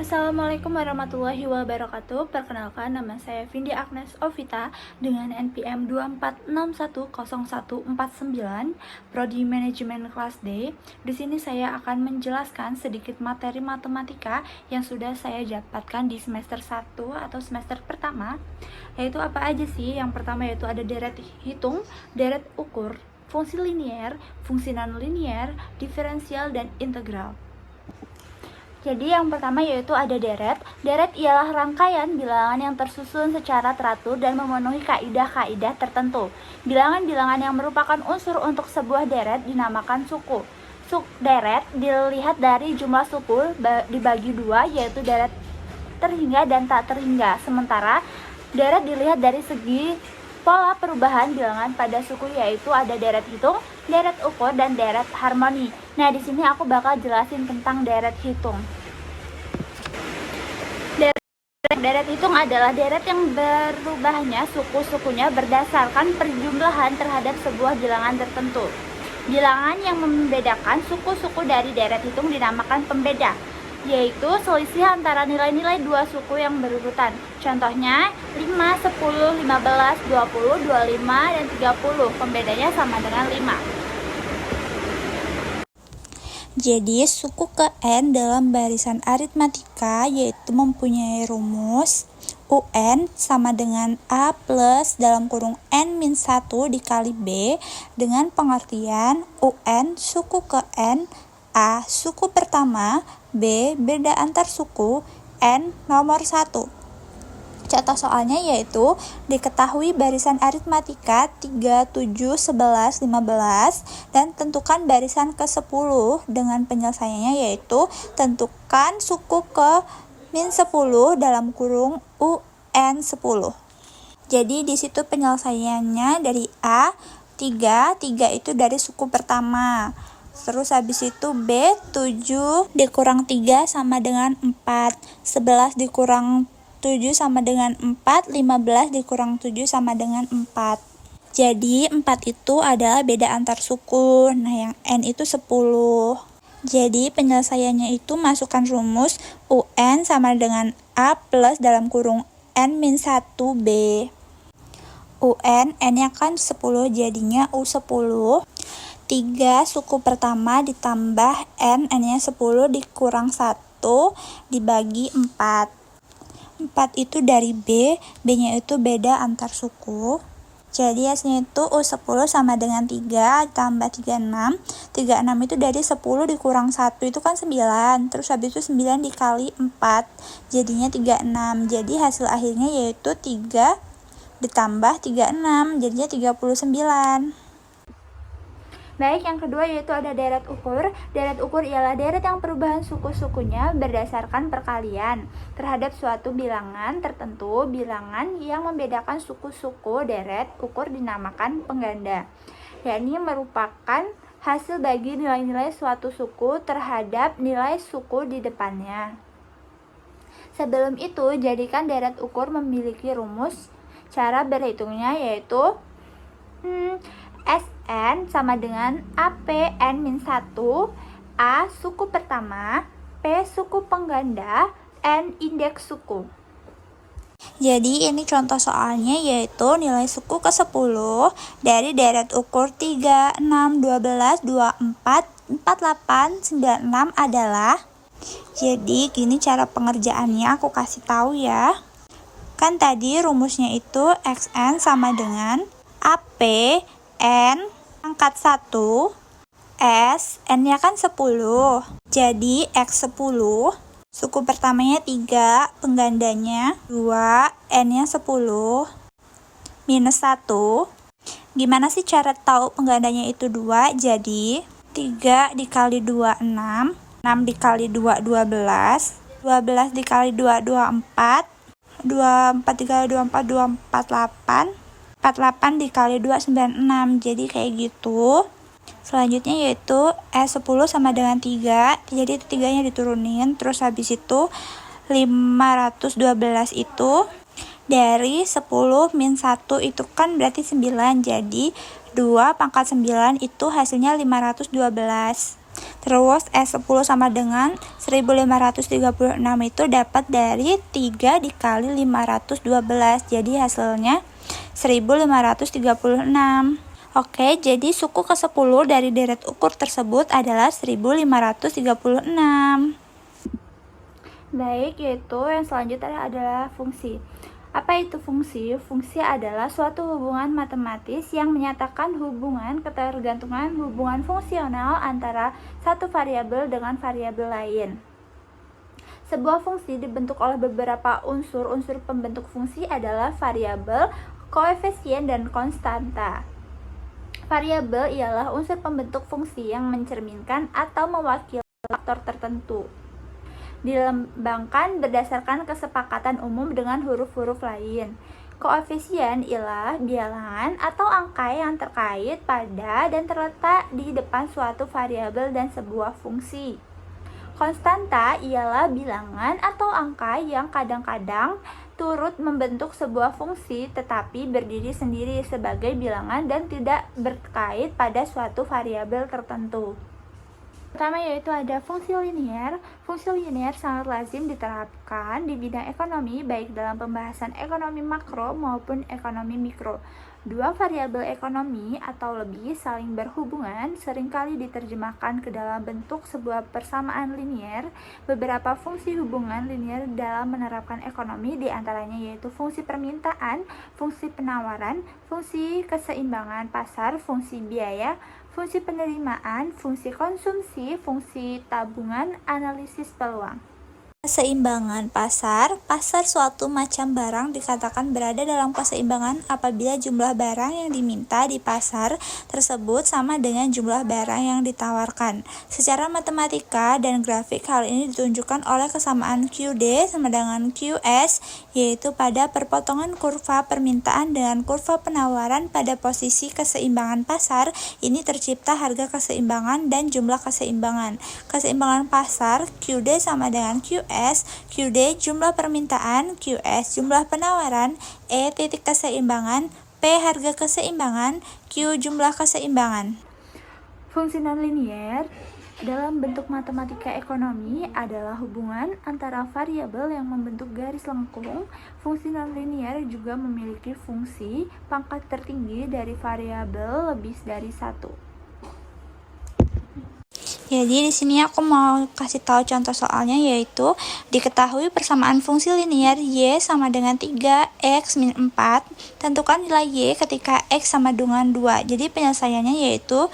Assalamualaikum warahmatullahi wabarakatuh. Perkenalkan, nama saya Vindi Agnes Ovita dengan NPM 24610149, Prodi Manajemen Kelas D. Di sini saya akan menjelaskan sedikit materi matematika yang sudah saya dapatkan di semester 1 atau semester pertama. Yaitu apa aja sih? Yang pertama yaitu ada deret hitung, deret ukur, fungsi linier, fungsi non-linier, diferensial, dan integral. Jadi yang pertama yaitu ada deret. Deret ialah rangkaian bilangan yang tersusun secara teratur dan memenuhi kaidah-kaidah tertentu. Bilangan-bilangan yang merupakan unsur untuk sebuah deret dinamakan suku. Deret dilihat dari jumlah suku dibagi dua, yaitu deret terhingga dan tak terhingga. Sementara deret dilihat dari segi pola perubahan bilangan pada suku, yaitu ada deret hitung, deret ukur, dan deret harmoni. Nah, di sini aku bakal jelasin tentang deret hitung. Deret hitung adalah deret yang berubahnya suku-sukunya berdasarkan perjumlahan terhadap sebuah bilangan tertentu. Bilangan yang membedakan suku-suku dari deret hitung dinamakan pembeda, yaitu selisih antara nilai-nilai dua suku yang berurutan. Contohnya 5, 10, 15, 20, 25, dan 30. Pembedanya sama dengan 5. Jadi suku ke N dalam barisan aritmatika yaitu mempunyai rumus UN sama dengan A plus dalam kurung N-1 dikali B dengan pengertian UN suku ke N, A suku pertama, B beda antar suku, N nomor 1. Contoh soalnya yaitu diketahui barisan aritmatika 3, 7, 11, 15 dan tentukan barisan ke-10 dengan penyelesaiannya yaitu tentukan suku ke min 10 dalam kurung UN 10. Jadi di situ penyelesaiannya dari A 3 itu dari suku pertama. Terus habis itu B 7 dikurang 3 sama dengan 4, 11 dikurang 7 sama dengan 4, 15 dikurang 7 sama dengan 4. Jadi 4 itu adalah beda antar suku. Nah yang N itu 10. Jadi penyelesaiannya itu masukkan rumus UN sama dengan A plus dalam kurung N-1B. UN N-nya kan 10 jadinya U10. 3 suku pertama ditambah N-nya 10 dikurang 1 dibagi 4. 4 itu dari B, B-nya itu beda antar suku. Jadi hasilnya itu U10 sama dengan 3 tambah 36. 36 itu dari 10 dikurang 1 itu kan 9. Terus habis itu 9 dikali 4 jadinya 36. Jadi hasil akhirnya yaitu 3 ditambah 36 jadinya 39. Baik, yang kedua yaitu ada deret ukur. Deret ukur ialah deret yang perubahan suku-sukunya berdasarkan perkalian terhadap suatu bilangan tertentu. Bilangan yang membedakan suku-suku deret ukur dinamakan pengganda, yakni merupakan hasil bagi nilai-nilai suatu suku terhadap nilai suku di depannya. Sebelum itu, jadikan deret ukur memiliki rumus. Cara berhitungnya yaitu Sn sama dengan APN-1, A suku pertama, P suku pengganda, N indeks suku. Jadi ini contoh soalnya yaitu nilai suku ke-10 dari deret ukur 3, 6, 12, 24, 48, 96 adalah. Jadi gini cara pengerjaannya aku kasih tahu ya. Kan tadi rumusnya itu Xn sama dengan AP N pangkat 1 S, N-nya kan 10. Jadi X10, suku pertamanya 3, penggandanya 2, N-nya 10, minus 1. Gimana sih cara tahu penggandanya itu 2? Jadi 3 dikali 2, 6. 6 dikali 2, 12. 12 dikali 2, 24. 24 dikali 24, 248. 48 dikali 2, 96. Jadi kayak gitu. Selanjutnya yaitu S10 sama dengan 3. Jadi itu 3-nya diturunin. Terus habis itu 512 itu dari 10 min 1 itu kan berarti 9. Jadi 2 pangkat 9 itu hasilnya 512. Terus S10 sama dengan 1536 itu dapat dari 3 dikali 512. Jadi hasilnya 1536. Oke, jadi suku ke-10 dari deret ukur tersebut adalah 1536. Baik, yaitu yang selanjutnya adalah fungsi. Apa itu fungsi? Fungsi adalah suatu hubungan matematis yang menyatakan hubungan ketergantungan hubungan fungsional antara satu variabel dengan variabel lain. Sebuah fungsi dibentuk oleh beberapa unsur. Unsur pembentuk fungsi adalah variabel, koefisien, dan konstanta. Variabel ialah unsur pembentuk fungsi yang mencerminkan atau mewakili faktor tertentu. Dilambangkan berdasarkan kesepakatan umum dengan huruf-huruf lain. Koefisien ialah bilangan atau angka yang terkait pada dan terletak di depan suatu variabel dan sebuah fungsi. Konstanta ialah bilangan atau angka yang kadang-kadang turut membentuk sebuah fungsi tetapi berdiri sendiri sebagai bilangan dan tidak berkait pada suatu variabel tertentu. Pertama yaitu ada fungsi linier. Fungsi linier sangat lazim diterapkan di bidang ekonomi baik dalam pembahasan ekonomi makro maupun ekonomi mikro. Dua variabel ekonomi atau lebih saling berhubungan seringkali diterjemahkan ke dalam bentuk sebuah persamaan linier. Beberapa fungsi hubungan linier dalam menerapkan ekonomi diantaranya yaitu fungsi permintaan, fungsi penawaran, fungsi keseimbangan pasar, fungsi biaya, fungsi penerimaan, fungsi konsumsi, fungsi tabungan, analisis peluang. Keseimbangan pasar. Pasar suatu macam barang dikatakan berada dalam keseimbangan apabila jumlah barang yang diminta di pasar tersebut sama dengan jumlah barang yang ditawarkan. Secara matematika dan grafik hal ini ditunjukkan oleh kesamaan QD sama dengan QS, yaitu pada perpotongan kurva permintaan dengan kurva penawaran pada posisi keseimbangan pasar. Ini tercipta harga keseimbangan dan jumlah keseimbangan. Keseimbangan pasar QD sama dengan QS, QD jumlah permintaan, QS jumlah penawaran, E titik keseimbangan, P harga keseimbangan, Q jumlah keseimbangan. Fungsi nonlinier dalam bentuk matematika ekonomi adalah hubungan antara variabel yang membentuk garis lengkung. Fungsi nonlinier juga memiliki fungsi pangkat tertinggi dari variabel lebih dari satu. Jadi di sini aku mau kasih tahu contoh soalnya, yaitu diketahui persamaan fungsi linier Y sama dengan 3x min 4. Tentukan nilai Y ketika x sama dengan 2. Jadi penyelesaiannya yaitu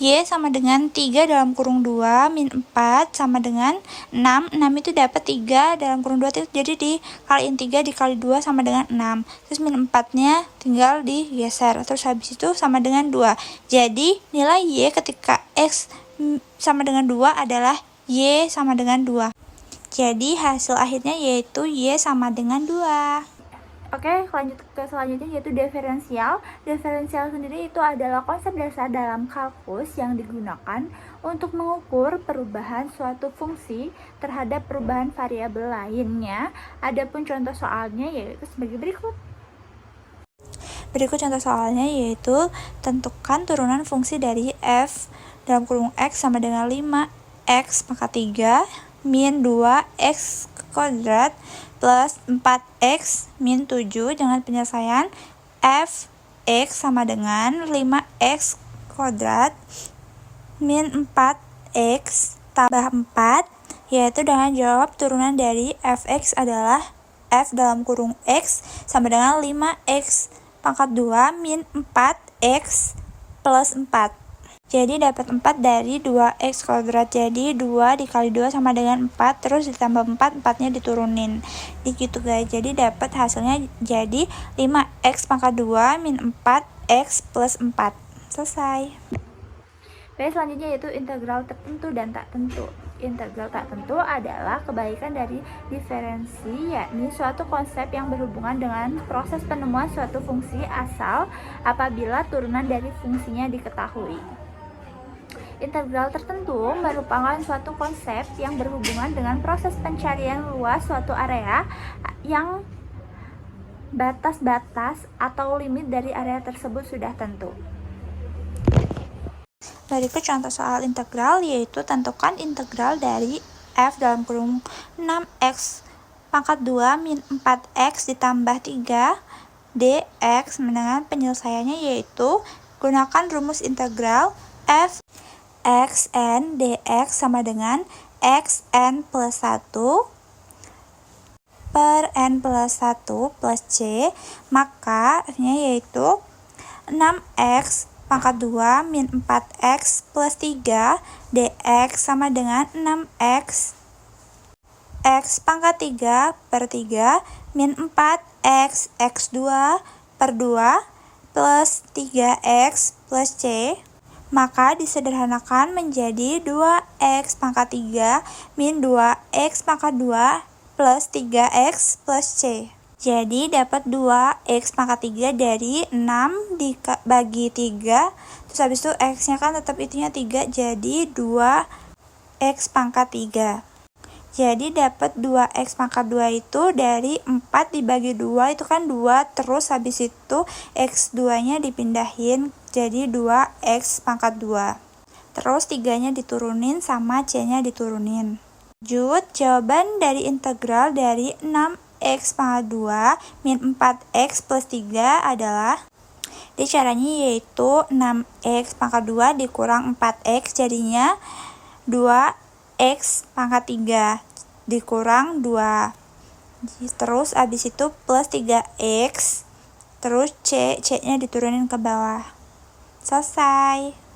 Y sama dengan 3 dalam kurung 2 min 4 sama dengan 6. 6 itu dapat 3 dalam kurung 2, jadi dikaliin 3 dikali 2 sama dengan 6. Terus min 4-nya tinggal digeser. Terus habis itu sama dengan 2. Jadi nilai Y ketika x sama dengan 2 adalah Y sama dengan 2. Jadi hasil akhirnya yaitu Y sama dengan 2. Oke, lanjut ke selanjutnya yaitu diferensial. Diferensial sendiri itu adalah konsep dasar dalam kalkulus yang digunakan untuk mengukur perubahan suatu fungsi terhadap perubahan variabel lainnya. Adapun contoh soalnya yaitu sebagai berikut. Berikut contoh soalnya yaitu tentukan turunan fungsi dari f dalam kurung x sama dengan 5x pangkat 3 min 2x kuadrat plus 4x min 7 dengan penyelesaian f(x) sama dengan 5x kuadrat min 4x tambah 4, yaitu dengan jawab turunan dari f(x) adalah f dalam kurung x sama dengan 5x pangkat 2 min 4x plus 4. Jadi dapat 4 dari 2x kuadrat. Jadi 2 dikali 2 sama dengan 4, terus ditambah 4, 4-nya diturunin. Gitu guys. Jadi dapat hasilnya jadi 5x pangkat 2 min 4x plus 4. Selesai. Baik, selanjutnya yaitu integral tertentu dan tak tentu. Integral tak tentu adalah kebalikan dari diferensi, yakni suatu konsep yang berhubungan dengan proses penemuan suatu fungsi asal apabila turunan dari fungsinya diketahui. Integral tertentu merupakan suatu konsep yang berhubungan dengan proses pencarian luas suatu area yang batas-batas atau limit dari area tersebut sudah tentu. Berikut contoh soal integral, yaitu tentukan integral dari f dalam kurung 6x pangkat 2 min 4x ditambah 3 dx. Dengan penyelesaiannya yaitu gunakan rumus integral f xn dx sama dengan xn plus 1 per n plus 1 plus c. Maka f-nya yaitu 6x pangkat 2 min 4x plus 3 dx sama dengan 6x x pangkat 3 per 3 min 4x x2 per 2 plus 3x plus c. Maka disederhanakan menjadi 2x pangkat 3 min 2x pangkat 2 plus 3x plus c. Jadi dapat 2x pangkat 3 dari 6 dibagi 3. Terus habis itu x-nya kan tetap itunya 3, jadi 2x pangkat 3. Jadi dapat 2x pangkat 2 itu dari 4 dibagi 2 itu kan 2. Terus habis itu x2-nya dipindahin jadi 2x pangkat 2. Terus 3-nya diturunin sama c-nya diturunin. Lanjut, jawaban dari integral dari 6x pangkat 2 min 4x plus 3 adalah, jadi caranya yaitu 6x pangkat 2 dikurang 4x jadinya 2x pangkat 3 dikurang 2. Terus abis itu plus 3x, terus c-nya diturunin ke bawah. Selesai.